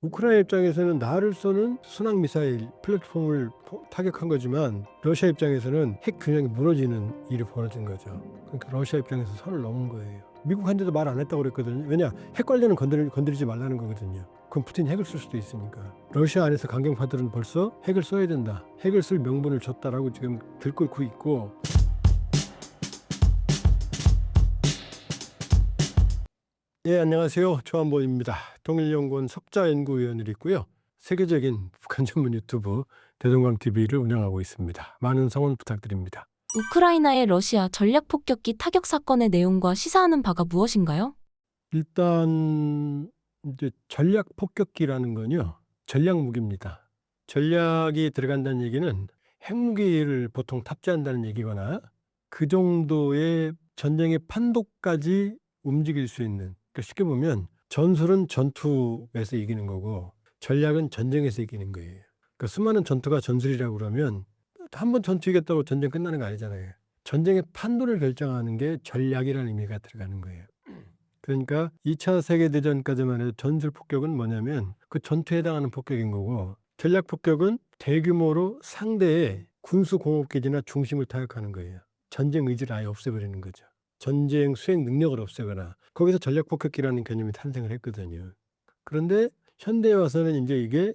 우크라이나 입장에서는 나를 쏘는 순항 미사일 플랫폼을 타격한 거지만 러시아 입장에서는 핵 균형이 무너지는 일이 벌어진 거죠. 그러니까 러시아 입장에서 선을 넘은 거예요. 미국한테도 말 안 했다고 그랬거든요. 왜냐? 핵 관련은 건드리지 말라는 거거든요. 그럼 푸틴이 핵을 쓸 수도 있으니까. 러시아 안에서 강경파들은 벌써 핵을 써야 된다. 핵을 쓸 명분을 줬다라고 지금 들끓고 있고. 네, 안녕하세요. 조한보입니다. 통일연구원 석자연구위원을 있고요. 세계적인 북한 전문 유튜브 대동강TV를 운영하고 있습니다. 많은 성원 부탁드립니다. 우크라이나의 러시아 전략폭격기 타격 사건의 내용과 시사하는 바가 무엇인가요? 일단 이제 전략폭격기라는 건요. 전략무기입니다. 전략이 들어간다는 얘기는 핵무기를 보통 탑재한다는 얘기거나 그 정도의 전쟁의 판도까지 움직일 수 있는, 그러니까 쉽게 보면 전술은 전투에서 이기는 거고 전략은 전쟁에서 이기는 거예요. 그러니까 수많은 전투가 전술이라고 그러면 한 번 전투 이겼다고 전쟁 끝나는 거 아니잖아요. 전쟁의 판도를 결정하는 게 전략이라는 의미가 들어가는 거예요. 그러니까 2차 세계대전까지만 해도 전술 폭격은 뭐냐면 그 전투에 해당하는 폭격인 거고, 전략 폭격은 대규모로 상대의 군수 공업기지나 중심을 타격하는 거예요. 전쟁 의지를 아예 없애버리는 거죠. 전쟁 수행 능력을 없애거나, 거기서 전략 폭격기라는 개념이 탄생을 했거든요. 그런데 현대에 와서는 이제 이게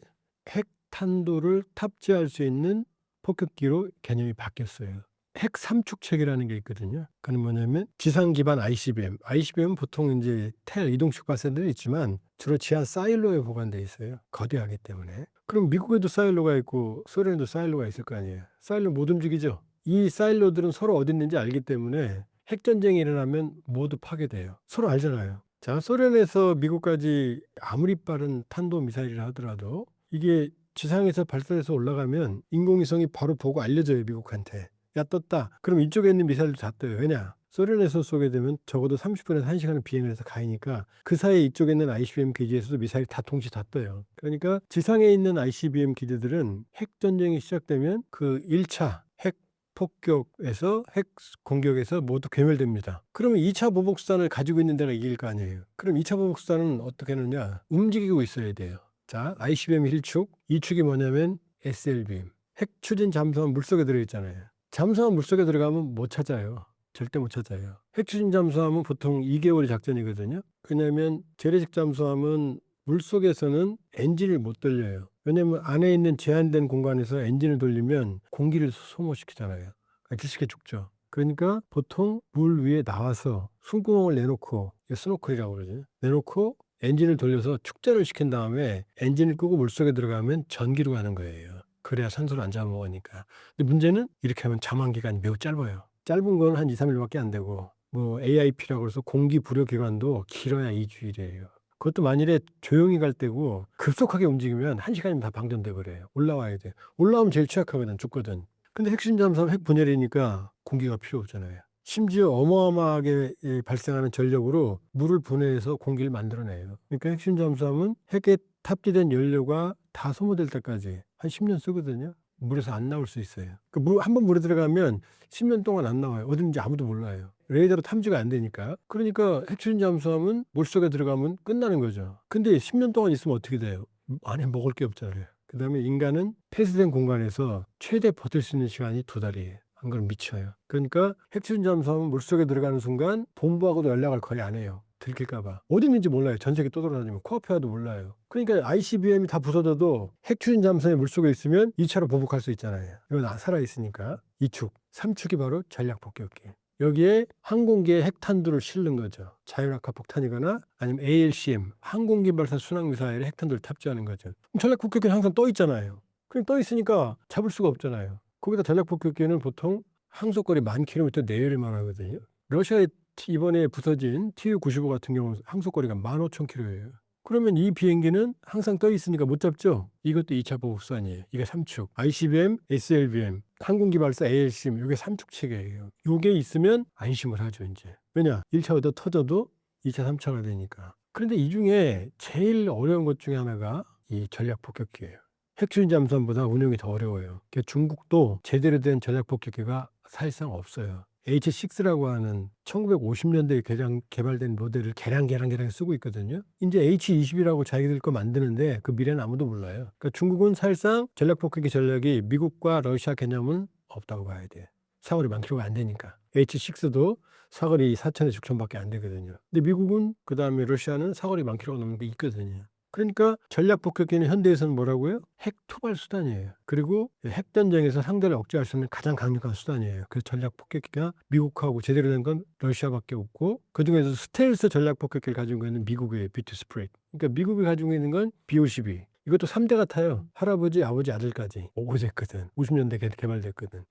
핵탄두를 탑재할 수 있는 폭격기로 개념이 바뀌었어요. 핵 삼축책이라는 게 있거든요. 그건 뭐냐면 지상 기반 ICBM. ICBM은 보통 이제 텔 이동식 발사들이 있지만 주로 지하 사일로에 보관돼 있어요. 거대하기 때문에. 그럼 미국에도 사일로가 있고 소련에도 사일로가 있을 거 아니에요. 사일로 못 움직이죠. 이 사일로들은 서로 어디 있는지 알기 때문에 핵전쟁이 일어나면 모두 파괴돼요. 서로 알잖아요. 자, 소련에서 미국까지 아무리 빠른 탄도미사일이라 하더라도 이게 지상에서 발사돼서 올라가면 인공위성이 바로 보고 알려줘요, 미국한테. 야, 떴다. 그럼 이쪽에 있는 미사일도 다 떠요. 왜냐? 소련에서 쏘게 되면 적어도 30분에서 1시간은 비행을 해서 가니까 그 사이에 이쪽에 있는 ICBM 기지에서도 미사일이 다 동시에 다 떠요. 그러니까 지상에 있는 ICBM 기지들은 핵전쟁이 시작되면 그 1차 핵 폭격에서 핵 공격에서 모두 괴멸됩니다. 그러면 2차 보복수단을 가지고 있는 데가 이길 거 아니에요. 그럼 2차 보복수단은 어떻게 하느냐? 움직이고 있어야 돼요. 자, ICBM 1축, 2축이 뭐냐면 SLBM. 핵 추진 잠수함 물속에 들어있잖아요. 잠수함 물속에 들어가면 못 찾아요. 절대 못 찾아요. 핵추진 잠수함은 보통 2개월이 작전이거든요. 왜냐하면 재래식 잠수함은 물속에서는 엔진을 못 돌려요. 왜냐하면 안에 있는 제한된 공간에서 엔진을 돌리면 공기를 소모시키잖아요.窒息해 죽죠. 그러니까 보통 물 위에 나와서 숨구멍을 내놓고, 스노클이라고 그러죠. 내놓고 엔진을 돌려서 축전을 시킨 다음에 엔진을 끄고 물속에 들어가면 전기로 가는 거예요. 그래야 산소를 안 잡아먹으니까. 근데 문제는 이렇게 하면 잠안 기간이 매우 짧아요. 짧은 건 한 2, 3일밖에 안 되고, 뭐 AIP라고 해서 공기 불여 기간도 길어야 2주일이에요. 그것도 만일에 조용히 갈 때고 급속하게 움직이면 1시간이면 다 방전돼 버려요. 올라와야 돼. 올라오면 제일 취약하거든, 죽거든. 근데 핵심 잠수함 핵 분열이니까 공기가 필요 없잖아요. 심지어 어마어마하게 발생하는 전력으로 물을 분해해서 공기를 만들어내요. 그러니까 핵심 잠수함은 핵에 탑재된 연료가 다 소모될 때까지 한 10년 쓰거든요. 물에서 안 나올 수 있어요. 한번 물에 들어가면 10년 동안 안 나와요. 어딘지 아무도 몰라요. 레이더로 탐지가 안 되니까. 그러니까 핵추진 잠수함은 물속에 들어가면 끝나는 거죠. 근데 10년 동안 있으면 어떻게 돼요? 안에 먹을 게 없잖아요. 그 다음에 인간은 폐쇄된 공간에서 최대 버틸 수 있는 시간이 2달이에요. 안 그러면 미쳐요. 그러니까 핵추진 잠수함은 물속에 들어가는 순간 본부하고도 연락을 거의 안 해요. 들킬까봐. 어디 있는지 몰라요. 전 세계 떠돌아다니면 코앞에와도 몰라요. 그러니까 ICBM이 다 부서져도 핵추진 잠수함이 물속에 있으면 2차로 보복할 수 있잖아요. 이건 살아있으니까. 2축, 3축이 바로 전략폭격기. 여기에 항공기에 핵탄두를 실는 거죠. 자율학화 폭탄이거나 아니면 ALCM, 항공기 발사 순항미사일에 핵탄두를 탑재하는 거죠. 전략폭격기는 항상 떠 있잖아요. 그럼 떠 있으니까 잡을 수가 없잖아요. 거기다 전략폭격기는 보통 항속거리 10,000km 내외를 말하거든요. 러시아의 이번에 부서진 Tu-95 같은 경우는 항속거리가 15,000km예요. 그러면 이 비행기는 항상 떠 있으니까 못 잡죠. 이것도 2차 보복수단이에요. 이게 3축. ICBM, SLBM, 항공기 발사 ALCM, 이게 3축 체계예요. 이게 있으면 안심을 하죠, 이제. 왜냐? 1차 얻어 터져도 2차, 3차가 되니까. 그런데 이 중에 제일 어려운 것 중에 하나가 이 전략 폭격기예요. 핵추진 잠수함보다 운용이 더 어려워요. 중국도 제대로 된 전략 폭격기가 사실상 없어요. H6라고 하는 1950년대에 개발된 모델을 개량 쓰고 있거든요. 이제 H20이라고 자기들 거 만드는데 그 미래는 아무도 몰라요. 그러니까 중국은 사실상 전략 폭격기 전략이 미국과 러시아 개념은 없다고 봐야 돼. 사거리 10km가 안 되니까. H6도 사거리 4,000에서 6,000밖에 안 되거든요. 근데 미국은 그다음에 러시아는 사거리 10,000km가 넘는 게 있거든요. 그러니까 전략 폭격기는 현대에서는 뭐라고요? 핵 투발 수단이에요. 그리고 핵 전쟁에서 상대를 억제할 수 있는 가장 강력한 수단이에요. 그 전략 폭격기가 미국하고 제대로 된 건 러시아밖에 없고, 그중에서 스텔스 전략 폭격기를 가지고 있는 미국의 B2 스프레이트. 그러니까 미국이 가지고 있는 건 B-52. 이것도 3대 같아요. 할아버지, 아버지, 아들까지 오고됐거든. 50년대 개발됐거든.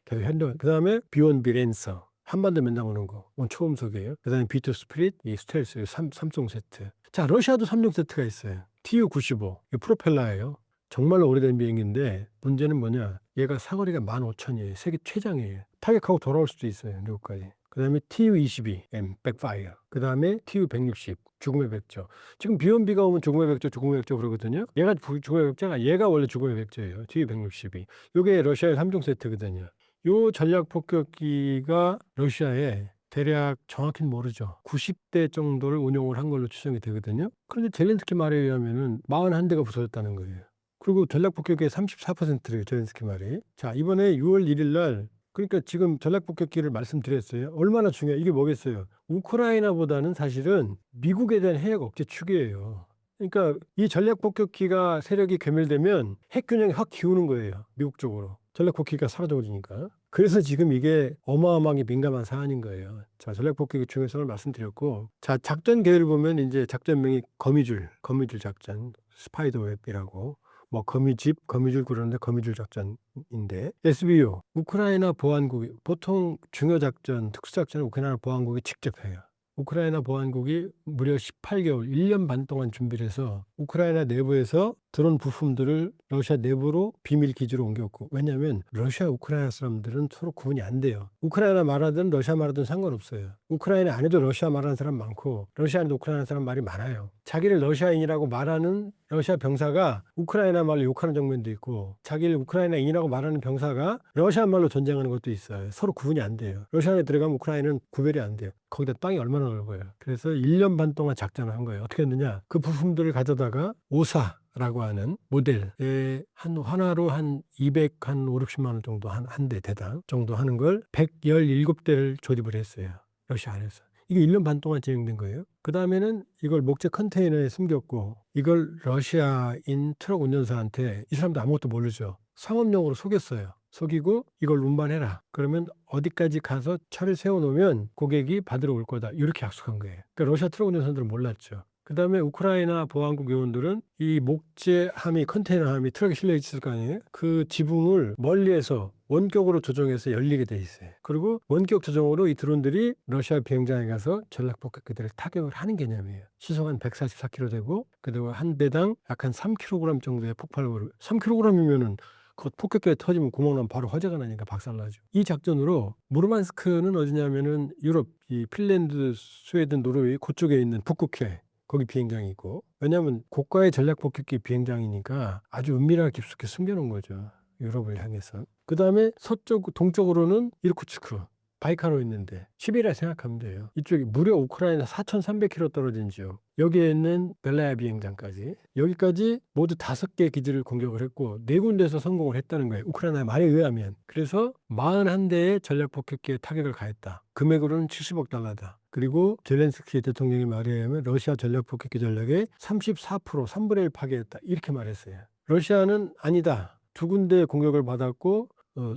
계속 현대. 그다음에 B1B 랜서. 한반도 면담 오는 거. 이건 초음속이에요. 그다음에 B2 스프릿, 이 스텔스, 삼성 세트. 자, 러시아도 3종 세트가 있어요. TU-95. 이거 프로펠러예요. 정말로 오래된 비행기인데 문제는 뭐냐? 얘가 사거리가 15,000이에요. 세계 최장이에요. 타격하고 돌아올 수도 있어요. 미국까지. 그다음에 TU-22M 백파이어. 그다음에 TU-160 죽음의 백조. 지금 B1B가 오면 죽음의 백조 그러거든요. 얘가 죽음의 백조가 얘가 원래 죽음의 백조예요. TU-162. 요게 러시아의 3종 세트거든요. 요 전략 폭격기가 러시아에 대략 정확히는 모르죠. 90대 정도를 운용을 한 걸로 추정이 되거든요. 그런데 젤렌스키 말에 의하면은 41대가 부서졌다는 거예요. 그리고 전략 폭격기의 34%래요. 젤렌스키 말이. 자, 이번에 6월 1일 날, 그러니까 지금 전략 폭격기를 말씀드렸어요. 얼마나 중요해. 이게 뭐겠어요? 우크라이나보다는 사실은 미국에 대한 해역 억제 축이에요. 그러니까 이 전략 폭격기가 세력이 괴멸되면 핵 균형이 확 기우는 거예요. 미국 쪽으로. 전략 폭격기가 사라져버리니까. 그래서 지금 이게 어마어마하게 민감한 사안인 거예요. 자, 전략 폭격기 중요성을 말씀드렸고, 자, 작전 계획을 보면 이제 작전명이 거미줄 작전, 스파이더 웹이라고, 뭐 거미줄 그러는데 거미줄 작전인데, SBU 우크라이나 보안국이 보통 중요 작전, 특수 작전은 우크라이나 보안국이 직접 해요. 우크라이나 보안국이 무려 18개월, 1년 반 동안 준비를 해서 우크라이나 내부에서 드론 부품들을 러시아 내부로 비밀 기지로 옮겼고, 왜냐하면 러시아, 우크라이나 사람들은 서로 구분이 안 돼요. 우크라이나 말하든 러시아 말하든 상관없어요. 우크라이나 안에도 러시아 말하는 사람 많고 러시아 안에도 우크라이나 사람 말이 많아요. 자기를 러시아인이라고 말하는 러시아 병사가 우크라이나 말로 욕하는 장면도 있고, 자기를 우크라이나인이라고 말하는 병사가 러시아 말로 전쟁하는 것도 있어요. 서로 구분이 안 돼요. 러시아 안에 들어가면 우크라이나는 구별이 안 돼요. 거기다 땅이 얼마나 넓어요. 그래서 1년 반 동안 작전을 한 거예요. 어떻게 했느냐? 그 부품들을 가져다가 오사라고 하는 모델에 한 하나로 한 200, 한 5, 60만 원 정도 한 대 대당 정도 하는 걸 117대를 조립을 했어요. 러시아 안에서. 이게 1년 반 동안 진행된 거예요. 그 다음에는 이걸 목재 컨테이너에 숨겼고, 이걸 러시아인 트럭 운전사한테, 이 사람도 아무것도 모르죠. 상업용으로 속였어요. 속이고 이걸 운반해라. 그러면 어디까지 가서 차를 세워놓으면 고객이 받으러 올 거다. 이렇게 약속한 거예요. 그러니까 러시아 트럭 운전사들은 몰랐죠. 그 다음에 우크라이나 보안국 요원들은 이 목재 함이, 컨테이너 함이 트럭에 실려 있을 거 아니에요? 그 지붕을 멀리에서 원격으로 조정해서 열리게 돼 있어요. 그리고 원격 조정으로 이 드론들이 러시아 비행장에 가서 전략 폭격기들을 타격을 하는 개념이에요. 시속 한 144km 되고, 그리고 한 대당 약 한 3kg 정도의 폭발물을, 3kg이면은 그 폭격기가 터지면 구멍 나면 바로 화재가 나니까 박살나죠. 이 작전으로 무르만스크는 어디냐면은 유럽, 이 핀란드, 스웨덴, 노르웨이 그쪽에 있는 북극해, 거기 비행장이 있고, 왜냐하면 고가의 전략 폭격기 비행장이니까 아주 은밀하게 깊숙이 숨겨놓은 거죠. 유럽을 향해서. 그 다음에 동쪽으로는 이르쿠츠크, 바이카로 있는데 시베리아 생각하면 돼요. 이쪽이 무려 우크라이나 4,300km 떨어진 지역. 여기에 있는 벨라야 비행장까지. 여기까지 모두 5개 기지를 공격을 했고 4군데에서 성공을 했다는 거예요. 우크라이나의 말에 의하면. 그래서 41대의 전략 폭격기에 타격을 가했다. 금액으로는 70억 달러다. 그리고 젤렌스키 대통령의 말에 의하면 러시아 전략 폭격기 전략의 34%, 3분의 1 파괴했다. 이렇게 말했어요. 러시아는 아니다. 2군데 공격을 받았고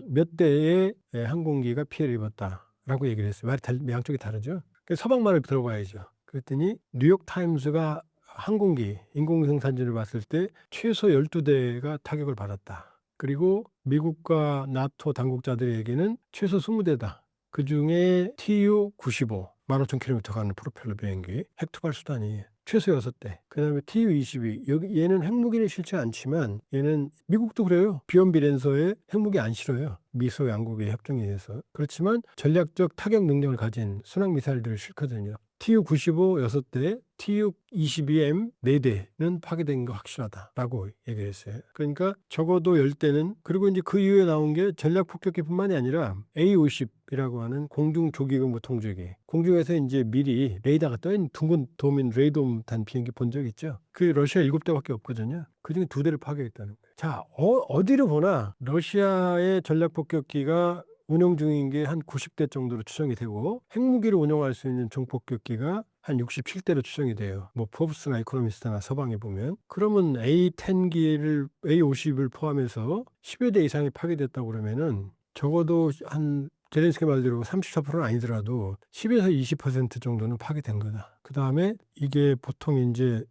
몇 대의 항공기가 피해를 입었다라고 얘기를 했어요. 말이 양쪽이 다르죠. 서방 말을 들어봐야죠. 그랬더니 뉴욕타임스가 항공기, 인공위성 사진을 봤을 때 최소 12대가 타격을 받았다. 그리고 미국과 나토 당국자들에게는 최소 20대다. 그중에 TU-95, 15,000km 가는 프로펠러 비행기, 핵투발 수단이 최소 6대. 그 다음에 TU-22. 얘는 핵무기는 실지 않지만 얘는 미국도 그래요. B1B 랜서에 핵무기 안 실어요. 미소 양국의 협정에 의해서. 그렇지만 전략적 타격 능력을 가진 순항 미사일들을 싣거든요. TU-95 6대, TU-22M 4대는 파괴된 거 확실하다라고 얘기를 했어요. 그러니까 적어도 10대는, 그리고 이제 그 이후에 나온 게 전략폭격기뿐만이 아니라 A-50이라고 하는 공중조기공 무통조기. 공중에서 이제 미리 레이더가 떠있는 둥근 도민 레이돔탄 비행기 본 적 있죠? 그 러시아 7대밖에 없거든요. 그중에 2대를 파괴했다는 거예요. 자, 어디를 보나 러시아의 전략폭격기가 운용 중인 게 한 90대 정도로 추정이 되고, 핵무기를 운용할 수 있는 종폭격기가 한 67대로 추정이 돼요. 뭐 포브스나 이코노미스트나 서방에 보면. 그러면 A10기를 A50을 포함해서 10여 대 이상이 파괴됐다고 그러면은 적어도 한 제렌스키 말대로 34%는 아니더라도 10에서 20% 정도는 파괴된 거다. 그 다음에 이게 보통 이제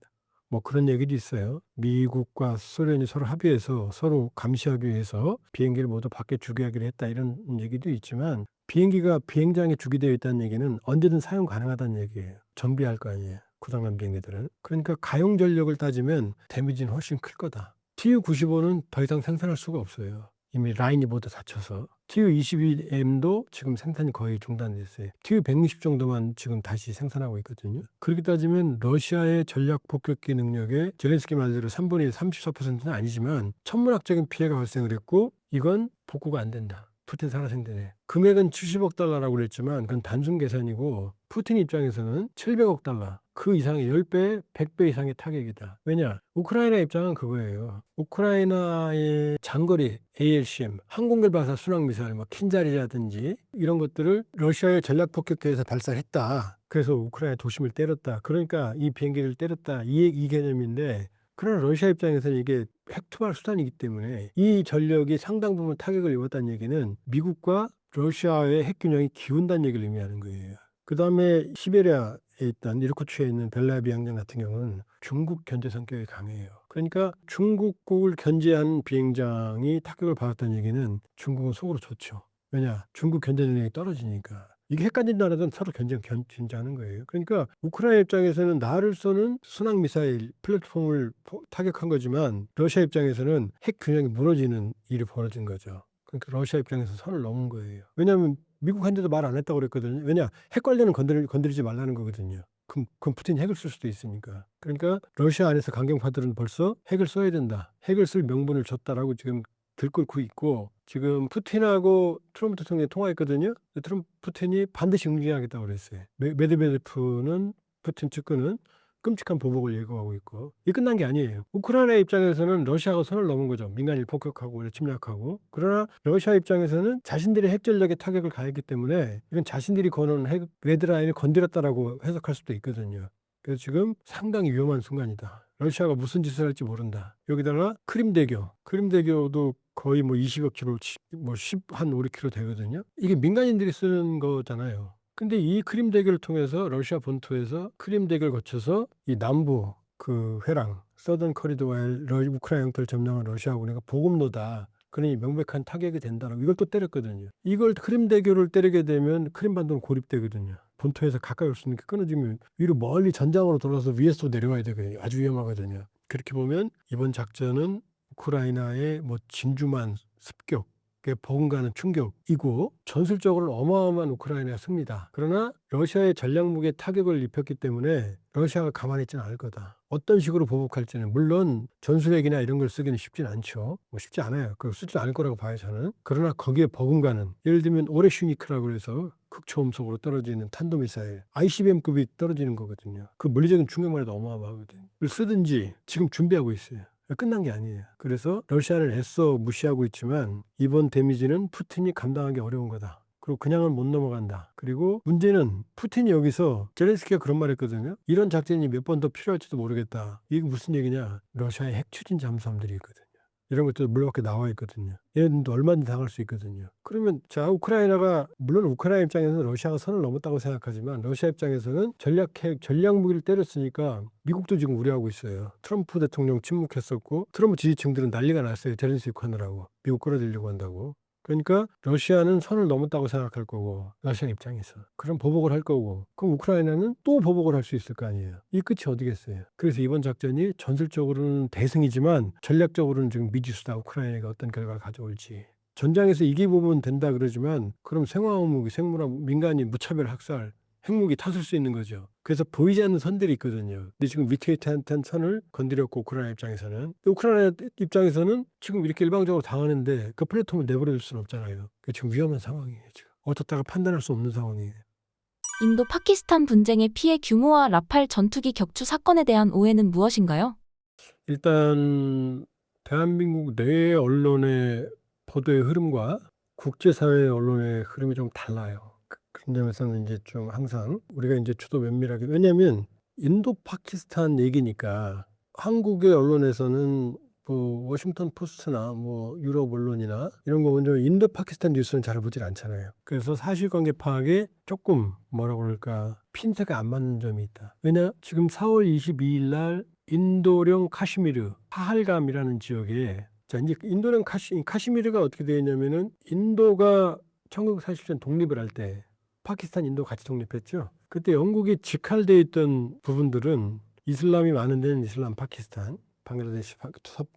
뭐 그런 얘기도 있어요. 미국과 소련이 서로 합의해서 서로 감시하기 위해서 비행기를 모두 밖에 주기하기로 했다, 이런 얘기도 있지만, 비행기가 비행장에 주기되어 있다는 얘기는 언제든 사용 가능하다는 얘기예요. 정비할 거 아니에요, 고장난 비행기들은. 그러니까 가용 전력을 따지면 데미지는 훨씬 클 거다. TU-95는 더 이상 생산할 수가 없어요. 이미 라인이 모두 닫혀서. TU-22M도 지금 생산이 거의 중단됐어요. TU-160 정도만 지금 다시 생산하고 있거든요. 그렇게 따지면 러시아의 전략 폭격기 능력의 젤렌스키 말대로 3분의 1, 34%는 아니지만 천문학적인 피해가 발생을 했고, 이건 복구가 안 된다. 푸틴 살아생전에. 금액은 70억 달러라고 그랬지만 그건 단순 계산이고, 푸틴 입장에서는 700억 달러, 그 이상의 10배, 100배 이상의 타격이다. 왜냐? 우크라이나 입장은 그거예요. 우크라이나의 장거리 ALCM, 항공결발사 순항미사일, 뭐 킨자리라든지 이런 것들을 러시아의 전략폭격기에서 발사했다. 그래서 우크라이나 도심을 때렸다. 그러니까 이 비행기를 때렸다. 이 개념인데, 그러나 러시아 입장에서는 이게 핵투발 수단이기 때문에 이 전력이 상당 부분 타격을 입었다는 얘기는 미국과 러시아의 핵균형이 기운다는 얘기를 의미하는 거예요. 그 다음에 시베리아에 있던 이르쿠츠에 있는 벨라야 비행장 같은 경우는 중국 견제 성격이 강해요. 그러니까 중국국을 견제하는 비행장이 타격을 받았다는 얘기는 중국은 속으로 좋죠. 왜냐? 중국 견제 능력이 떨어지니까. 이게 핵가진 나라들은 서로 견제하는 거예요. 그러니까 우크라이나 입장에서는 나를 쏘는 순항미사일 플랫폼을 타격한 거지만, 러시아 입장에서는 핵 균형이 무너지는 일이 벌어진 거죠. 그러니까 러시아 입장에서 선을 넘은 거예요. 왜냐하면 미국한테도 말 안 했다고 그랬거든요. 왜냐? 핵 관련은 건드리지 말라는 거거든요. 그럼 푸틴이 핵을 쓸 수도 있으니까. 그러니까 러시아 안에서 강경파들은 벌써 핵을 써야 된다, 핵을 쓸 명분을 줬다라고 지금 들끓고 있고, 지금 푸틴하고 트럼프 대통령이 통화했거든요. 푸틴이 반드시 응징하겠다고 그랬어요. 메드베데프는, 푸틴 측근은 끔찍한 보복을 예고하고 있고, 이게 끝난 게 아니에요. 우크라이나 입장에서는 러시아가 선을 넘은 거죠. 민간인을 폭격하고 침략하고. 그러나 러시아 입장에서는 자신들의 핵전력에 타격을 가했기 때문에 이건 자신들이 거는 핵 레드라인을 건드렸다라고 해석할 수도 있거든요. 그래서 지금 상당히 위험한 순간이다. 러시아가 무슨 짓을 할지 모른다. 여기다가 크림대교도 거의 뭐 20여 킬로, 뭐 10한 5, 6킬로 되거든요. 이게 민간인들이 쓰는 거잖아요. 근데 이 크림대교를 통해서 러시아 본토에서 크림대교를 거쳐서 이 남부 그 회랑 서던 커리도어의 우크라이나 영토를 점령한 러시아군이 보급로다. 그러니 명백한 타격이 된다라고 이걸 또 때렸거든요. 이걸 크림대교를 때리게 되면 크림반도는 고립되거든요. 본토에서 가까이 올 수 있는 게 끊어지면 위로 멀리 전장으로 돌아서 위에서 내려와야 되거든요. 아주 위험하거든요. 그렇게 보면 이번 작전은 우크라이나의 뭐 진주만 습격, 버금가는 충격이고, 전술적으로 어마어마한 우크라이나의 승리다. 그러나 러시아의 전략무기에 타격을 입혔기 때문에 러시아가 가만히 있지는 않을 거다. 어떤 식으로 보복할지는, 물론 전술핵이나 이런 걸 쓰기는 쉽진 않죠. 뭐 쉽지 않아요. 그걸 쓰지 않을 거라고 봐요, 저는. 그러나 거기에 버금가는, 예를 들면 오레슈니크라고 해서 극초음속으로 떨어지는 탄도미사일, ICBM급이 떨어지는 거거든요. 그 물리적인 충격만 해도 어마어마하거든요. 그걸 쓰든지 지금 준비하고 있어요. 끝난 게 아니에요. 그래서 러시아를 애써 무시하고 있지만 이번 데미지는 푸틴이 감당하기 어려운 거다. 그리고 그냥은 못 넘어간다. 그리고 문제는 푸틴이 여기서, 젤렌스키가 그런 말 했거든요. 이런 작전이 몇 번 더 필요할지도 모르겠다. 이게 무슨 얘기냐? 러시아의 핵 추진 잠수함들이 있거든요. 이런 것도 물밖에 나와 있거든요. 얘네들도 얼마든지 당할 수 있거든요. 그러면 자, 우크라이나가, 물론 우크라이나 입장에서는 러시아가 선을 넘었다고 생각하지만 러시아 입장에서는 전략 무기를 때렸으니까 미국도 지금 우려하고 있어요. 트럼프 대통령 침묵했었고 트럼프 지지층들은 난리가 났어요. 젤렌스키 하느라고 미국 끌어들이려고 한다고. 그러니까 러시아는 선을 넘었다고 생각할 거고, 러시아 입장에서 그럼 보복을 할 거고, 그럼 우크라이나는 또 보복을 할 수 있을 거 아니에요. 이 끝이 어디겠어요. 그래서 이번 작전이 전술적으로는 대승이지만 전략적으로는 지금 미지수다. 우크라이나가 어떤 결과를 가져올지. 전장에서 이기보면 된다 그러지만, 그럼 생화학 무기, 생물학, 민간인 무차별 학살, 핵무기 다 쓸 수 있는 거죠. 그래서 보이지 않는 선들이 있거든요. 근데 지금 위태위태한 선을 건드렸고 우크라이나 입장에서는. 우크라이나 입장에서는 지금 이렇게 일방적으로 당하는데 그 플랫폼을 내버려 둘 수는 없잖아요. 지금 위험한 상황이에요. 지금. 어떻다가 판단할 수 없는 상황이에요. 인도 파키스탄 분쟁의 피해 규모와 라팔 전투기 격추 사건에 대한 오해는 무엇인가요? 일단 대한민국 내 언론의 보도의 흐름과 국제사회 언론의 흐름이 좀 달라요. 그런 점에서는 이제 좀 항상 우리가 이제 주도 면밀하게, 왜냐하면 인도 파키스탄 얘기니까 한국의 언론에서는 뭐 워싱턴 포스트나 뭐 유럽 언론이나 이런 거 먼저 인도 파키스탄 뉴스는 잘 보질 않잖아요. 그래서 사실관계 파악에 조금 뭐라 그럴까 핀트가 안 맞는 점이 있다. 왜냐 지금 4월 22일 날 인도령 카시미르 파할감이라는 지역에, 자 이제 인도령 카시미르가 어떻게 되어 있냐면은 인도가 1947년 독립을 할 때 파키스탄 인도 같이 독립했죠. 그때 영국이 직할되어 있던 부분들은 이슬람이 많은 데는 이슬람 파키스탄, 방글라데시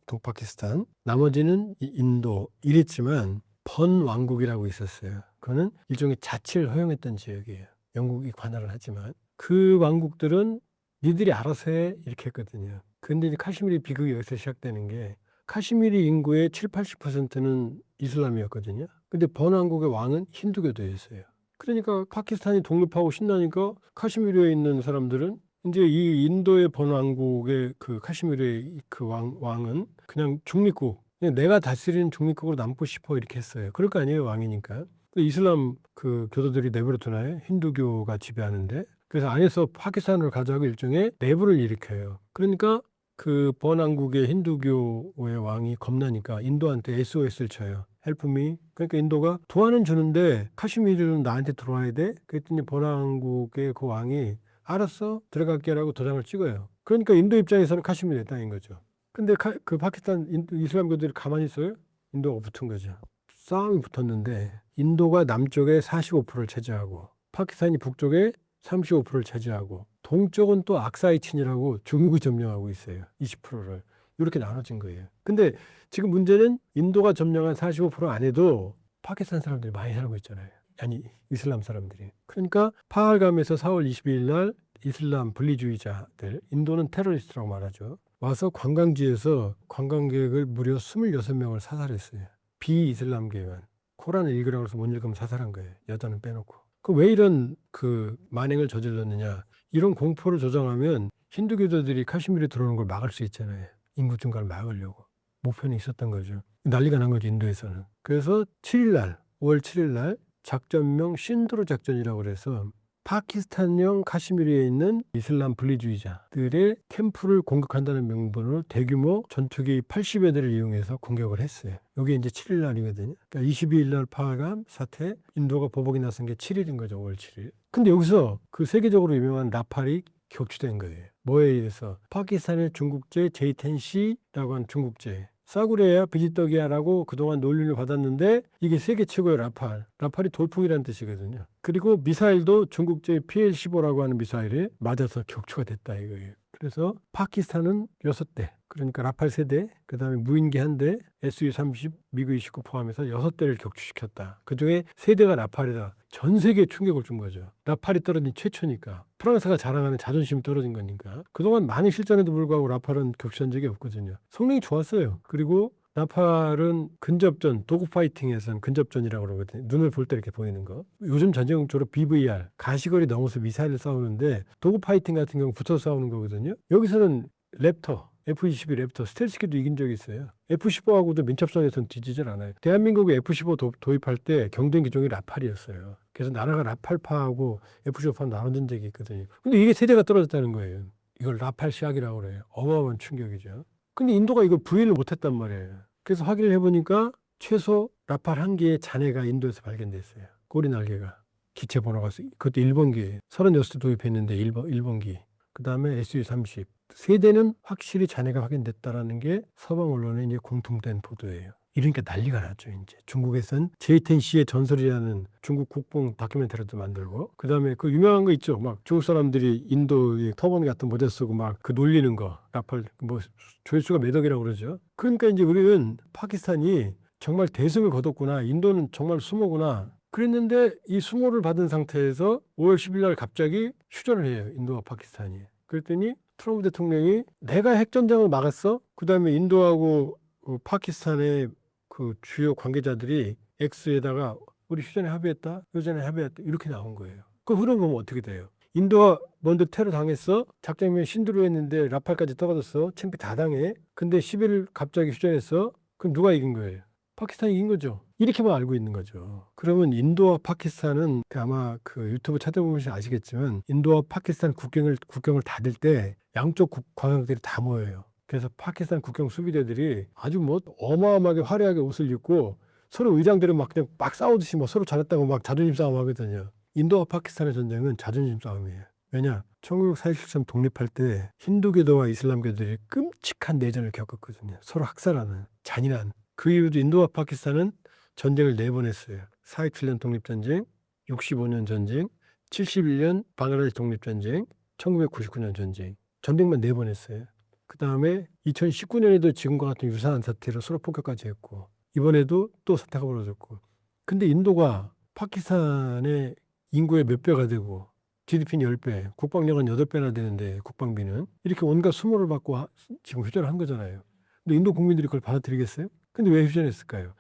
동파키스탄, 나머지는 인도 이랬지만 번왕국이라고 있었어요. 그거는 일종의 자치를 허용했던 지역이에요. 영국이 관할을 하지만 그 왕국들은 니들이 알아서 해 이렇게 했거든요. 근데 이제 카시미르 비극이 여기서 시작되는 게, 카시미르 인구의 7, 80%는 이슬람이었거든요. 근데 번왕국의 왕은 힌두교도였어요. 그러니까 파키스탄이 독립하고 신나니까 카시미르에 있는 사람들은 이제 이 인도의 번왕국의 그 카시미르의 그 왕은 그냥 중립국, 그냥 내가 다스리는 중립국으로 남고 싶어 이렇게 했어요. 그럴 거 아니에요, 왕이니까. 근데 이슬람 그 교도들이 내버려 두나요? 힌두교가 지배하는데. 그래서 안에서 파키스탄을 가져가고 일종의 내부를 일으켜요. 그러니까 그 번왕국의 힌두교의 왕이 겁나니까 인도한테 SOS를 쳐요. Help me. 그러니까 인도가 도와는 주는데 카시미르는 나한테 들어와야 돼. 그랬더니 번왕국의 그 왕이 알았어 들어갈게라고 도장을 찍어요. 그러니까 인도 입장에서는 카시미르의 땅인 거죠. 근데 그 파키스탄 이슬람교들이 가만히 있어요? 인도가 붙은 거죠. 싸움이 붙었는데 인도가 남쪽에 45%를 차지하고 파키스탄이 북쪽에 35%를 차지하고 동쪽은 또 악사이친이라고 중국이 점령하고 있어요. 20%를. 이렇게 나눠진 거예요. 근데 지금 문제는 인도가 점령한 45% 안에도 파키스탄 사람들이 많이 살고 있잖아요. 아니 이슬람 사람들이. 그러니까 파할감에서 4월 22일 날 이슬람 분리주의자들, 인도는 테러리스트라고 말하죠. 와서 관광지에서 관광객을 무려 26명을 사살했어요. 비이슬람계만. 코란을 읽으라고 해서 못 읽으면 사살한 거예요. 여자는 빼놓고. 그 왜 이런 그 만행을 저질렀느냐. 이런 공포를 조장하면 힌두교도들이 카시미르에 들어오는 걸 막을 수 있잖아요. 인구 증가를 막으려고. 목표는 있었던 거죠. 난리가 난 거죠, 인도에서는. 그래서 7일 날, 5월 7일 날 작전명 신드로 작전이라고 그래서 파키스탄령 카시미르에 있는 이슬람 분리주의자들의 캠프를 공격한다는 명분으로 대규모 전투기 80여 대를 이용해서 공격을 했어요. 이게 이제 7일 날이거든요. 그러니까 22일 날 파할감 사태, 인도가 보복이 나선 게 7일인 거죠. 5월 7일. 근데 여기서 그 세계적으로 유명한 라팔이 격추된 거예요. 뭐에 의해서? 파키스탄의 중국제 J-10C라고 하는 중국제. 싸구려야 비지떡이야라고 그동안 논리를 받았는데 이게 세계 최고의 라팔. 라팔이 돌풍이라는 뜻이거든요. 그리고 미사일도 중국제 PL-15라고 하는 미사일에 맞아서 격추가 됐다 이거예요. 그래서 파키스탄은 6대, 그러니까 라팔 3대, 그 다음에 무인기 1대, SU-30, 미그-29 포함해서 6대를 격추시켰다. 그중에 3대가 라팔이다. 전 세계에 충격을 준 거죠. 라팔이 떨어진 최초니까. 프랑스가 자랑하는 자존심이 떨어진 거니까. 그동안 많은 실전에도 불구하고 라팔은 격추한 적이 없거든요. 성능이 좋았어요. 그리고 나팔은 근접전, 도구 파이팅에서는 근접전이라고 그러거든요. 눈을 볼 때 이렇게 보이는 거. 요즘 전쟁적으로 BVR, 가시거리 넘어서 미사일을 싸우는데 도구 파이팅 같은 경우 붙어서 싸우는 거거든요. 여기서는 랩터, F-22 랩터, 스텔스기도 이긴 적이 있어요. F-15하고도 민첩선에서는 뒤지질 않아요. 대한민국이 F-15 도입할 때 경쟁 기종이 라팔이었어요. 그래서 나라가 라팔파하고 F-15파 나눠진 적이 있거든요. 근데 이게 세대가 떨어졌다는 거예요. 이걸 라팔 시학이라고 그래요. 어마어마한 충격이죠. 근데 인도가 이걸 부인을 못했단 말이에요. 그래서 확인을 해보니까 최소 라팔 1개의 잔해가 인도에서 발견됐어요. 꼬리 날개가. 기체 번호가 그것도 1번기예요. 36대 도입했는데 1번기. 그 다음에 SU-30. 세대는 확실히 잔해가 확인됐다라는 게 서방 언론의 이제 공통된 보도예요. 이러니까 난리가 났죠. 이제 중국에선 J-10C의 전설이라는 중국 국뽕 다큐멘터리도 만들고, 그 다음에 그 유명한 거 있죠. 막 중국 사람들이 인도의 터번 같은 모자 쓰고 막 그 놀리는 거, 라팔 뭐 조회수가 몇 억이라고 그러죠. 그러니까 이제 우리는 파키스탄이 정말 대승을 거뒀구나, 인도는 정말 수모구나, 그랬는데 이 수모를 받은 상태에서 5월 10일 날 갑자기 휴전을 해요. 인도와 파키스탄이. 그랬더니 트럼프 대통령이 내가 핵전쟁을 막았어. 그다음에 인도하고 파키스탄의 그 주요 관계자들이 X에다가 우리 휴전에 합의했다. 휴전에 합의했다. 이렇게 나온 거예요. 그 흐름 보면 어떻게 돼요? 인도가 먼저 테러 당했어. 작전면 신두로 했는데 라팔까지 떨어졌어. 창피 다 당해. 근데 10일 갑자기 휴전했어. 그럼 누가 이긴 거예요? 파키스탄이 이긴 거죠. 이렇게만 알고 있는 거죠. 그러면 인도와 파키스탄은 아마 그 유튜브 찾아보면 아시겠지만 인도와 파키스탄 국경을 닫을 때 양쪽 관광객들이 다 모여요. 그래서 파키스탄 국경 수비대들이 아주 뭐 어마어마하게 화려하게 옷을 입고 서로 의장들은 막 그냥 막 싸우듯이 뭐 서로 잘했다고 막 자존심 싸움 하거든요. 인도와 파키스탄의 전쟁은 자존심 싸움이에요. 왜냐? 1947년 독립할 때 힌두교도와 이슬람교들이 끔찍한 내전을 겪었거든요. 서로 학살하는 잔인한. 그 이후도 인도와 파키스탄은 전쟁을 4번 했어요. 4.27년 독립전쟁, 65년 전쟁, 71년 방글라데시 독립전쟁, 1999년 전쟁. 전쟁만 4번 했어요. 그 다음에 2019년에도 지금과 같은 유사한 사태로 서로 폭격까지 했고 이번에도 또 사태가 벌어졌고. 근데 인도가 파키스탄의 인구의 몇 배가 되고 GDP는 10배, 국방력은 8배나 되는데 국방비는 이렇게 온갖 수모를 받고 지금 휴전을 한 거잖아요. 근데 인도 국민들이 그걸 받아들이겠어요? 근데 왜 휴전했을까요?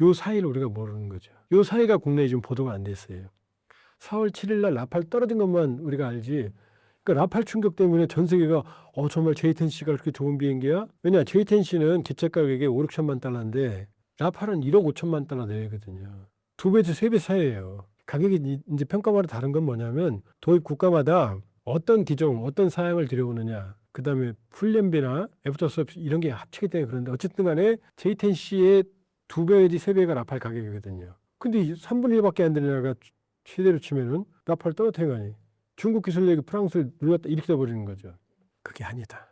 요 사이를 우리가 모르는 거죠. 요 사이가 국내에 지금 보도가 안 됐어요. 4월 7일 날 라팔 떨어진 것만 우리가 알지. 그러니까 라팔 충격 때문에 전 세계가 정말 J-10C가 그렇게 좋은 비행기야? 왜냐 J-10C는 기체 가격이 5, 6천만 달러인데 라팔은 1억 5천만 달러 내외거든요. 2배에서 3배 차이예요. 가격이 이제 평가마다 다른 건 뭐냐면 도입 국가마다 어떤 기종, 어떤 사양을 들여오느냐. 그 다음에 훈련비나 애프터 서비스 이런 게 합치기 때문에 그런데 어쨌든 간에 J-10C의 2배 내지 3배가 라팔 가격이거든요. 근데 3분의 1밖에 안 되는 나라가 최대로 치면은 라팔 떨어뜨린 거 아니에요. 중국 기술력이 프랑스를 눌렀다 이렇게 돼버리는 거죠. 그게 아니다.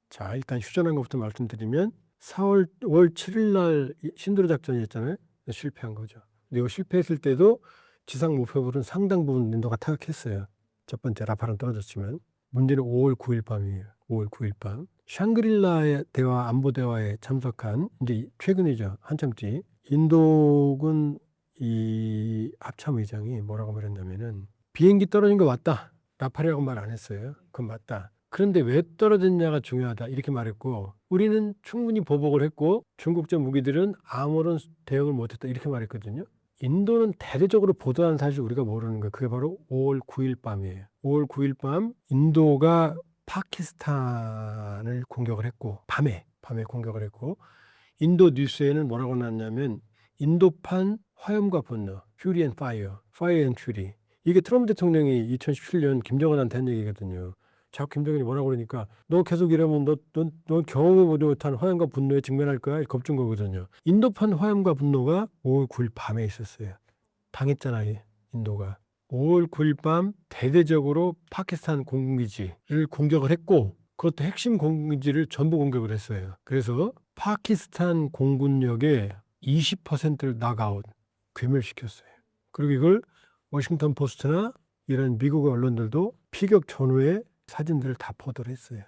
자, 일단 휴전한 것부터 말씀드리면 5월 7일 날 신두르 작전이었잖아요. 실패한 거죠. 근데 이거 실패했을 때도 지상 목표물은 상당 부분 인도가 타격했어요. 첫 번째 라팔은 떨어졌지만 문제는 5월 9일 밤이에요. 5월 9일 밤 샹그릴라 대화 안보 대화에 참석한 이제 최근이죠. 한참 뒤 인도군 이 합참의장이 뭐라고 말했냐면은 비행기 떨어진 거 맞다. 라팔이라고 말 안 했어요. 그건 맞다. 그런데 왜 떨어졌냐가 중요하다. 이렇게 말했고 우리는 충분히 보복을 했고 중국제 무기들은 아무런 대응을 못했다. 이렇게 말했거든요. 인도는 대대적으로 보도한 사실 우리가 모르는 거예요. 그게 바로 5월 9일 밤이에요. 5월 9일 밤 인도가 파키스탄을 공격을 했고 밤에 공격을 했고 인도 뉴스에는 뭐라고 나왔냐면 인도판 화염과 분노, Fury and Fire, Fire and Fury. 이게 트럼프 대통령이 2017년 김정은한테 한 얘기거든요. 자꾸 김정은이 뭐라고 그러니까 너 계속 이러면 너 경험해보지 못한 화염과 분노에 직면할 거야. 겁준 거거든요. 인도판 화염과 분노가 5월 9일 밤에 있었어요. 당했잖아요. 인도가. 5월 9일 밤 대대적으로 파키스탄 공군기지를 공격을 했고 그것도 핵심 공군기지를 전부 공격을 했어요. 그래서 파키스탄 공군력의 20%를 낙아웃, 괴멸시켰어요. 그리고 이걸 워싱턴 포스트나 이런 미국의 언론들도 피격 전후의 사진들을 다 보도를 했어요.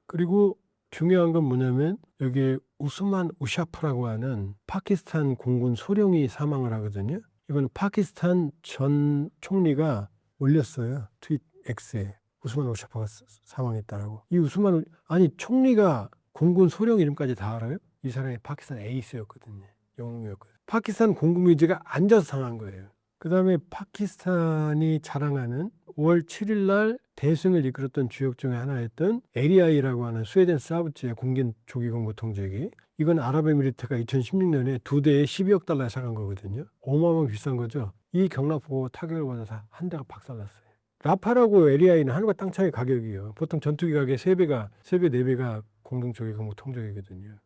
그리고 중요한 건 뭐냐면 여기에 우스만 우샤프라고 하는 파키스탄 공군 소령이 사망을 하거든요. 이건 파키스탄 전 총리가 올렸어요. 트윗 X에 우스만 우샤프가 사망했다라고. 이 총리가 공군 소령 이름까지 다 알아요? 이 사람이 파키스탄 에이스였거든요. 영웅이었거든요. 파키스탄 공군기지가 앉아서 상한 거예요. 그 다음에 파키스탄이 자랑하는 5월 7일 날 대승을 이끌었던 주역 중에 하나였던 LEI라고 하는 스웨덴 사우지의 공긴 조기공구 통제기. 이건 아랍에미리트가 2016년에 2대에 12억 달러에 사간 거거든요. 어마어마하게 비싼 거죠. 이 경납고 타격을 받아서 한 대가 박살났어요. 라팔하고 LEI는 하늘과 땅 차이 가격이에요. 보통 전투기 가격의 3배, 4배가 공동 조기공구 통제기거든요.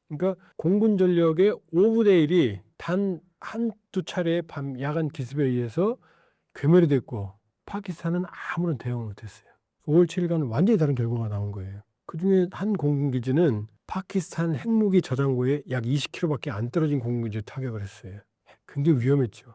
그러니까 공군 전력의 5분의 1이 단 한두 차례의 야간 기습에 의해서 괴멸이 됐고 파키스탄은 아무런 대응을 못했어요. 5월 7일간은 완전히 다른 결과가 나온 거예요. 그중에 한 공군기지는 파키스탄 핵무기 저장고에 약 20km밖에 안 떨어진 공군기지를 타격을 했어요. 굉장히 위험했죠.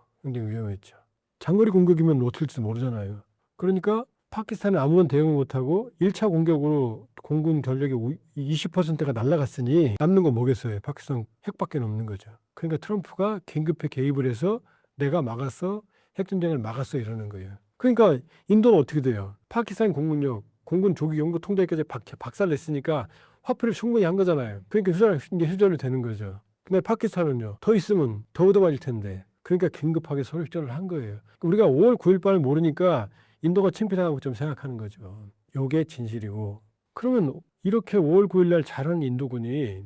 장거리 공격이면 어떻게 될지도 모르잖아요. 그러니까 파키스탄은 아무런 대응을 못하고 1차 공격으로 공군 전력의 20%가 날아갔으니 남는 건 뭐겠어요. 파키스탄 핵밖에 없는 거죠. 그러니까 트럼프가 긴급히 개입을 해서 내가 막았어. 핵전쟁을 막았어. 이러는 거예요. 그러니까 인도는 어떻게 돼요? 파키스탄 공군력, 공군 조기 연구 통제까지 박살냈으니까 화풀이를 충분히 한 거잖아요. 그러니까 이제 휴전이 되는 거죠. 근데 파키스탄은요. 더 있으면 더 얻어맞을 텐데. 그러니까 긴급하게 서로 휴전을 한 거예요. 우리가 5월 9일 밤을 모르니까 인도가 침필하다고 좀 생각하는 거죠. 요게 진실이고. 그러면 이렇게 5월 9일 날 잘한 인도군이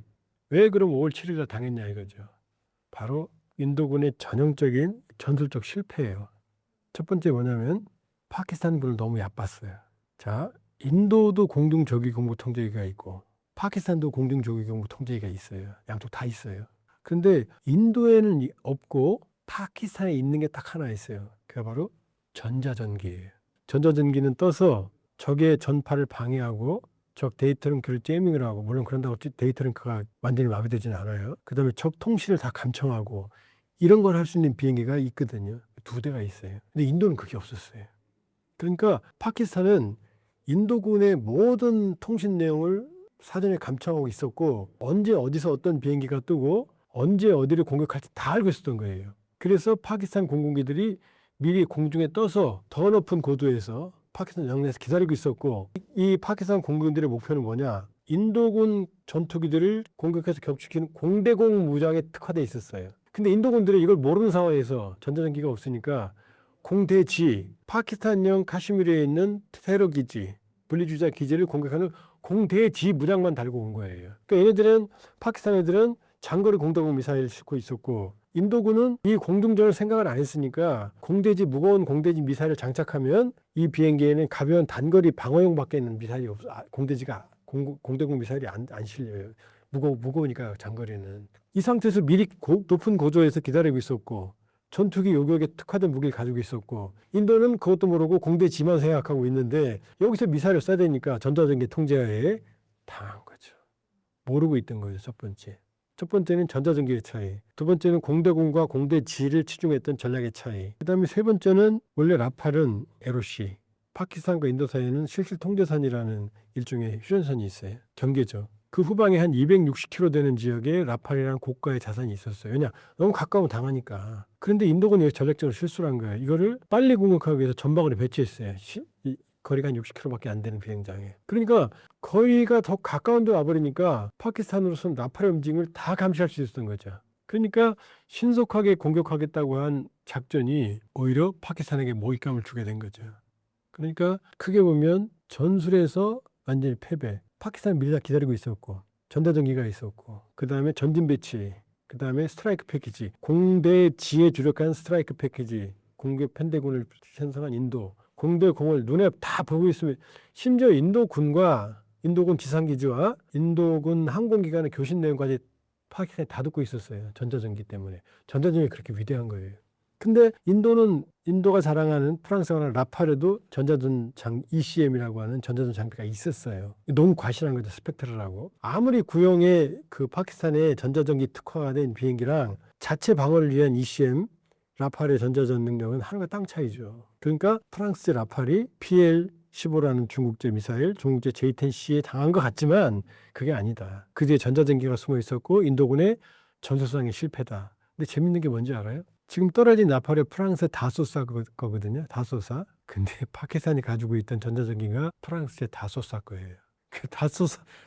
왜 그럼 5월 7일 날 당했냐 이거죠. 바로 인도군의 전형적인 전술적 실패예요. 첫 번째 뭐냐면 파키스탄군을 너무 얕봤어요. 자, 인도도 공중조기공부 통제기가 있고 파키스탄도 공중조기공부 통제기가 있어요. 양쪽 다 있어요. 그런데 인도에는 없고 파키스탄에 있는 게 딱 하나 있어요. 그게 바로 전자전기예요. 전자전기는 떠서 적의 전파를 방해하고 적 데이터 링크를 제밍을 하고, 물론 그런다고 데이터 링크가 완전히 마비되지는 않아요. 그 다음에 적 통신을 다 감청하고 이런 걸 할 수 있는 비행기가 있거든요. 2대가 있어요. 근데 인도는 그게 없었어요. 그러니까 파키스탄은 인도군의 모든 통신 내용을 사전에 감청하고 있었고 언제 어디서 어떤 비행기가 뜨고 언제 어디를 공격할지 다 알고 있었던 거예요. 그래서 파키스탄 공군기들이 미리 공중에 떠서 더 높은 고도에서 파키스탄 영내에서 기다리고 있었고, 이 파키스탄 공군들의 목표는 뭐냐? 인도군 전투기들을 공격해서 격추시키는 공대공 무장에 특화되어 있었어요. 근데 인도군들이 이걸 모르는 상황에서 전자전기가 없으니까 공대지, 파키스탄령 카슈미르에 있는 테러 기지, 분리주의자 기지를 공격하는 공대지 무장만 달고 온 거예요. 그러니까 파키스탄 애들은 장거리 공대공 미사일을 싣고 있었고, 인도군은 이 공중전을 생각을 안 했으니까 무거운 공대지 미사일을 장착하면 이 비행기에는 가벼운 단거리 방어용밖에 있는 미사일이 없어. 공대공 미사일이 안 실려요. 무거우니까 장거리는. 이 상태에서 미리 높은 고도에서 기다리고 있었고 전투기 요격에 특화된 무기를 가지고 있었고, 인도는 그것도 모르고 공대지만 생각하고 있는데 여기서 미사일을 쏴야 되니까 전자전기 통제하에 당한 거죠. 모르고 있던 거죠. 첫 번째는 전자전기의 차이, 두 번째는 공대공과 공대지를 치중했던 전략의 차이, 그 다음에 세 번째는 원래 라팔은 LOC, 파키스탄과 인도 사이에는 실실통제선이라는 일종의 휴전선이 있어요. 경계죠. 그 후방에 한 260km 되는 지역에 라팔이라는 고가의 자산이 있었어요. 왜냐? 너무 가까우면 당하니까. 그런데 인도군이 여기 전략적으로 실수를 한 거예요. 이거를 빨리 공격하기 위해서 전방으로 배치했어요. 거리가 한 60km밖에 안 되는 비행장에. 그러니까 거리가 더 가까운 데 와버리니까 파키스탄으로서는 라팔의 움직임을 다 감시할 수 있었던 거죠. 그러니까 신속하게 공격하겠다고 한 작전이 오히려 파키스탄에게 모의감을 주게 된 거죠. 그러니까 크게 보면 전술에서 완전히 패배. 파키스탄 미리 다 기다리고 있었고 전자전기가 있었고 그 다음에 전진 배치, 그 다음에 스트라이크 패키지, 공대지에 주력한 스트라이크 패키지, 공격 편대군을 편성한 인도, 공대공을 눈에 다 보고 있으면, 심지어 인도군 지상기지와 인도군 항공기관의 교신 내용까지 파키스탄이 다 듣고 있었어요. 전자전기 때문에. 전자전기가 그렇게 위대한 거예요. 근데 인도가 자랑하는 프랑스가 라팔에도 전자전 ECM이라고 하는 전자전 장비가 있었어요. 너무 과실한 거죠. 스펙트럴하고. 아무리 구형의 그 파키스탄의 전자전기 특화가 된 비행기랑 자체 방어를 위한 ECM 라팔의 전자전 능력은 하늘과 땅 차이죠. 그러니까 프랑스 라팔이 PL-15라는 중국제 미사일, 중국제 J-10C에 당한 것 같지만 그게 아니다. 그 뒤에 전자전기가 숨어 있었고 인도군의 전술상의 실패다. 근데 재밌는 게 뭔지 알아요? 지금 떨어진 라팔이 프랑스 다소사 거거든요. 다소사. 근데 파키스탄이 가지고 있던 전자전기가 프랑스의 다소사 거예요. 그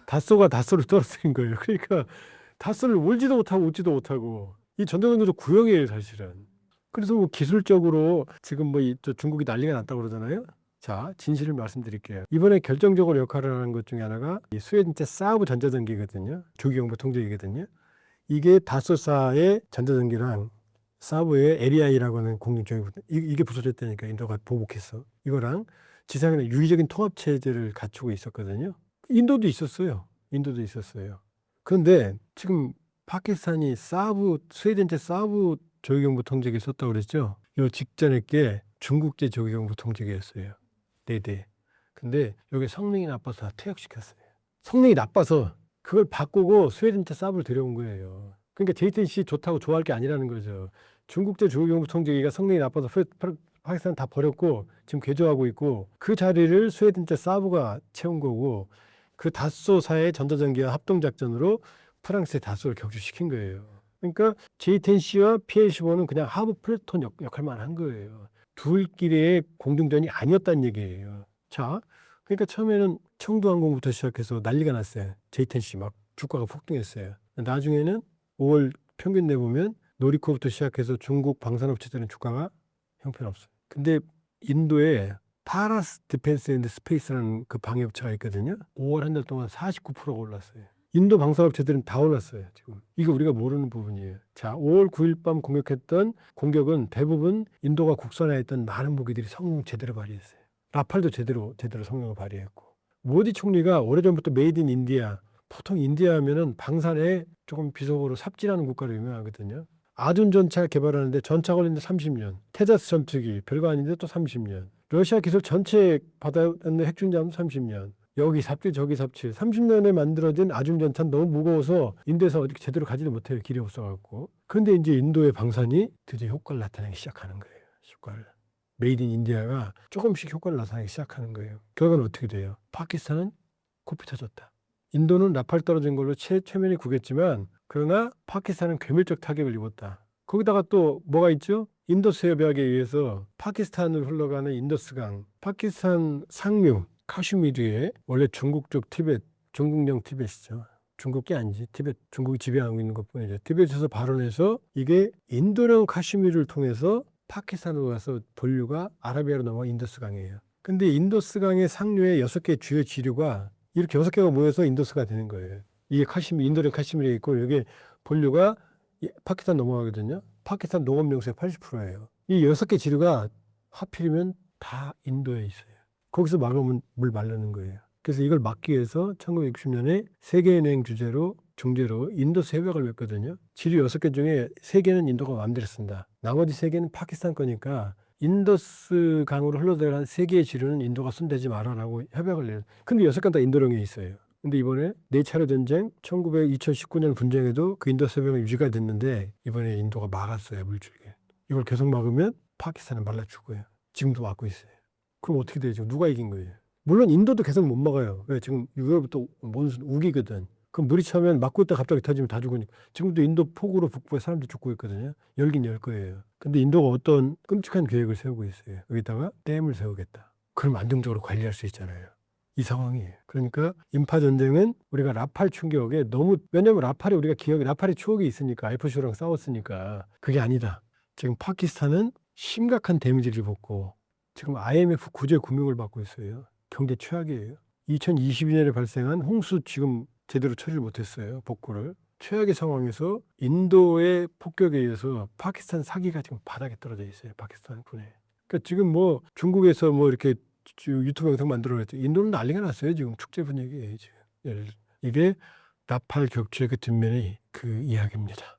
다소가 다소를 떨어뜨린 거예요. 그러니까 다소를 울지도 못하고 웃지도 못하고, 이 전자전기도 구형이에요, 사실은. 그래서 뭐 기술적으로 지금 중국이 난리가 났다고 그러잖아요. 자, 진실을 말씀드릴게요. 이번에 결정적으로 역할을 하는 것 중에 하나가 이 스웨덴제 사브 전자전기거든요. 조기용부 통제기거든요. 이게 다소사의 전자전기랑 사브의 LEI라고 하는 공중조기부, 이게 부서졌다니까 인도가 보복했어. 이거랑 지상에는 유기적인 통합체제를 갖추고 있었거든요. 인도도 있었어요. 그런데 지금 파키스탄이 스웨덴제 사브 조기용부 통제기 썼다고 그랬죠. 이 직전에 게 중국제 조기용부 통제기였어요. 4대. 근데 여기 성능이 나빠서 다 퇴역시켰어요. 성능이 나빠서 그걸 바꾸고 스웨덴제 사브를 들여온 거예요. 그러니까 J-10C 좋다고 좋아할 게 아니라는 거죠. 중국제 조기용부 통제기가 성능이 나빠서 파키스탄 다 버렸고 지금 개조하고 있고, 그 자리를 스웨덴제 사브가 채운 거고, 그 다소사의 전자전기와 합동작전으로 프랑스의 다소를 격추시킨 거예요. 그러니까 J10C와 PL15는 그냥 하부 플래톤 역할만 한 거예요. 둘끼리의 공중전이 아니었다는 얘기예요. 자, 그러니까 처음에는 청두항공부터 시작해서 난리가 났어요. J10C 막 주가가 폭등했어요. 나중에는 5월 평균 내보면 노리코부터 시작해서 중국 방산업체들은 주가가 형편없어요. 근데 인도에 파라스 디펜스 앤드 스페이스라는 그 방위업체가 있거든요. 5월 한 달 동안 49%가 올랐어요. 인도 방산업체들은 다 올랐어요. 지금 이거 우리가 모르는 부분이에요. 자, 5월 9일 밤 공격했던 공격은 대부분 인도가 국산화했던 많은 무기들이 성능 제대로 발휘했어요. 라팔도 제대로 성능을 발휘했고, 모디 총리가 오래전부터 메이드 인 인디아, 보통 인디아 하면은 방산에 조금 비속어로 삽질하는 국가로 유명하거든요. 아둔 전차 개발하는데 전차 걸리는데 30년, 테자스 전투기 별거 아닌데 또 30년, 러시아 기술 전체 받아놓는 핵중잠 30년, 여기 삽질 저기 삽질, 30년에 만들어진 아준 전차는 너무 무거워서 인도에서 어디 제대로 가지도 못해요. 길이 없어갖고. 그런데 이제 인도의 방산이 드디어 효과를 나타내기 시작하는 거예요. 효과를. 메이드 인 인디아가 조금씩 효과를 나타내기 시작하는 거예요. 결과는 어떻게 돼요? 파키스탄은 코피 터졌다. 인도는 라팔 떨어진 걸로 최면이 구겼지만, 그러나 파키스탄은 괴멸적 타격을 입었다. 거기다가 또 뭐가 있죠? 인더스 해협에 의해서 파키스탄으로 흘러가는 인더스강, 파키스탄 상류 카슈미르에, 원래 중국 쪽 티벳, 중국령 티벳이죠. 중국이 아니지. 티벳, 중국이 지배하고 있는 것뿐이죠. 티벳에서 발원해서 이게 인도령 카슈미르를 통해서 파키스탄으로 가서 본류가 아라비아로 넘어가 인더스강이에요. 근데 인더스강의 상류에 6개 주요 지류가 이렇게 6개가 모여서 인더스가 되는 거예요. 이게 인도령 카슈미르에 있고, 여기 본류가 파키스탄 넘어가거든요. 파키스탄 농업용수의 80%예요. 이 6개 지류가 하필이면 다 인도에 있어요. 거기서 막으면 물 마르는 거예요. 그래서 이걸 막기 위해서 1960년에 세계은행 중재로 인도스 협약을 맺거든요. 지류 6개 중에 3개는 인도가 마음대로 쓴다. 나머지 3개는 파키스탄 거니까 인더스 강으로 흘러들어간 3개의 지류는 인도가 손대지 말아라고 협약을 내요. 근데 6개 다 인도령에 있어요. 근데 이번에 4차례 전쟁, 2019년 분쟁에도 그 인더스 협약이 유지가 됐는데, 이번에 인도가 막았어요, 물줄기. 이걸 계속 막으면 파키스탄은 말라 죽어요. 지금도 막고 있어요. 그럼 어떻게 되죠? 누가 이긴 거예요? 물론 인도도 계속 못 막아요. 왜? 지금 6월부터 몬순 우기거든. 그럼 물이 차면 막고 있다 갑자기 터지면 다 죽으니까. 지금도 인도 폭우로 북부에 사람들 죽고 있거든요. 열긴 열 거예요. 근데 인도가 어떤 끔찍한 계획을 세우고 있어요. 여기다가 댐을 세우겠다. 그럼 안정적으로 관리할 수 있잖아요. 이 상황이에요. 그러니까 인파 전쟁은 우리가 라팔 충격에 너무, 왜냐면 라팔이 우리가 라팔의 추억이 있으니까, F-15랑 싸웠으니까. 그게 아니다. 지금 파키스탄은 심각한 데미지를 입었고, 지금 IMF 구제 금융을 받고 있어요. 경제 최악이에요. 2022년에 발생한 홍수 지금 제대로 처리를 못했어요. 복구를. 최악의 상황에서 인도의 폭격에 의해서 파키스탄 사기가 지금 바닥에 떨어져 있어요. 파키스탄 군에. 그러니까 지금 뭐 중국에서 뭐 이렇게 유튜브 영상 만들어냈죠. 인도는 난리가 났어요. 지금 축제 분위기예요. 지금. 이게 나팔 격추의 그 뒷면의 그 이야기입니다.